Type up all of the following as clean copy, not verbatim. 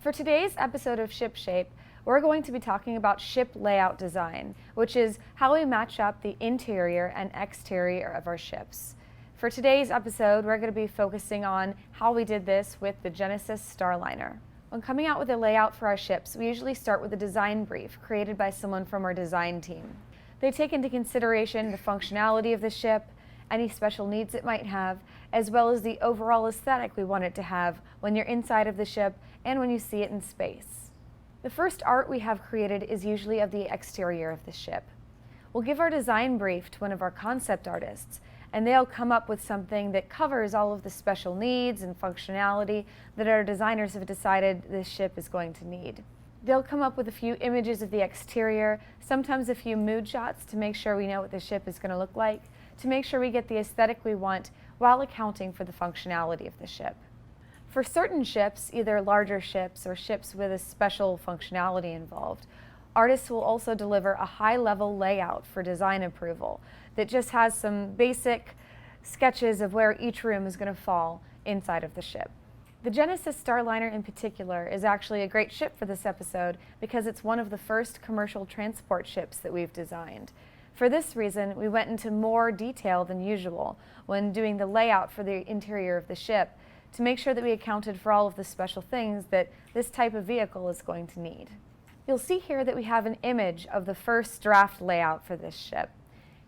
For today's episode of Ship Shape, we're going to be talking about ship layout design, which is how we match up the interior and exterior of our ships. For today's episode, we're going to be focusing on how we did this with the Genesis Starliner. When coming out with a layout for our ships, we usually start with a design brief created by someone from our design team. They take into consideration the functionality of the ship, any special needs it might have, as well as the overall aesthetic we want it to have when you're inside of the ship and when you see it in space. The first art we have created is usually of the exterior of the ship. We'll give our design brief to one of our concept artists, and they'll come up with something that covers all of the special needs and functionality that our designers have decided this ship is going to need. They'll come up with a few images of the exterior, sometimes a few mood shots to make sure we know what the ship is going to look like, to make sure we get the aesthetic we want while accounting for the functionality of the ship. For certain ships, either larger ships or ships with a special functionality involved, artists will also deliver a high-level layout for design approval that just has some basic sketches of where each room is going to fall inside of the ship. The Genesis Starliner in particular is actually a great ship for this episode because it's one of the first commercial transport ships that we've designed. For this reason, we went into more detail than usual when doing the layout for the interior of the ship to make sure that we accounted for all of the special things that this type of vehicle is going to need. You'll see here that we have an image of the first draft layout for this ship.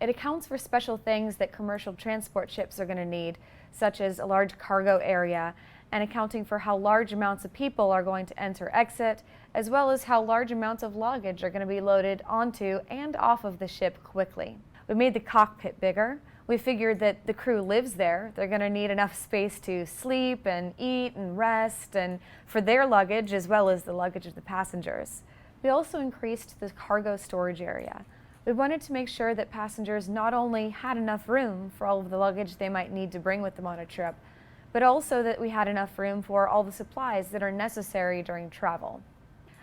It accounts for special things that commercial transport ships are going to need, such as a large cargo area, and accounting for how large amounts of people are going to enter/exit, as well as how large amounts of luggage are going to be loaded onto and off of the ship quickly. We made the cockpit bigger. We figured that the crew lives there. They're going to need enough space to sleep and eat and rest, and for their luggage as well as the luggage of the passengers. We also increased the cargo storage area. We wanted to make sure that passengers not only had enough room for all of the luggage they might need to bring with them on a trip, but also that we had enough room for all the supplies that are necessary during travel.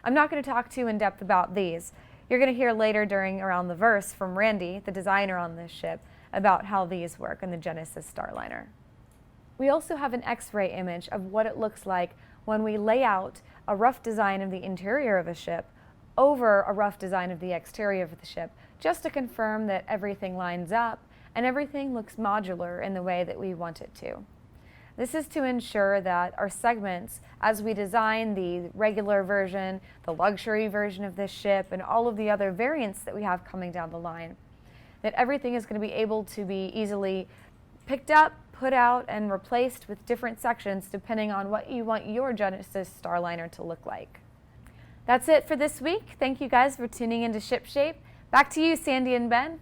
I'm not going to talk too in depth about these. You're going to hear later during Around the Verse from Randy, the designer on this ship, about how these work in the Genesis Starliner. We also have an X-ray image of what it looks like when we lay out a rough design of the interior of a ship over a rough design of the exterior of the ship, just to confirm that everything lines up and everything looks modular in the way that we want it to. This is to ensure that our segments, as we design the regular version, the luxury version of this ship, and all of the other variants that we have coming down the line, that everything is going to be able to be easily picked up, put out, and replaced with different sections depending on what you want your Genesis Starliner to look like. That's it for this week. Thank you guys for tuning into Ship Shape. Back to you, Sandy and Ben.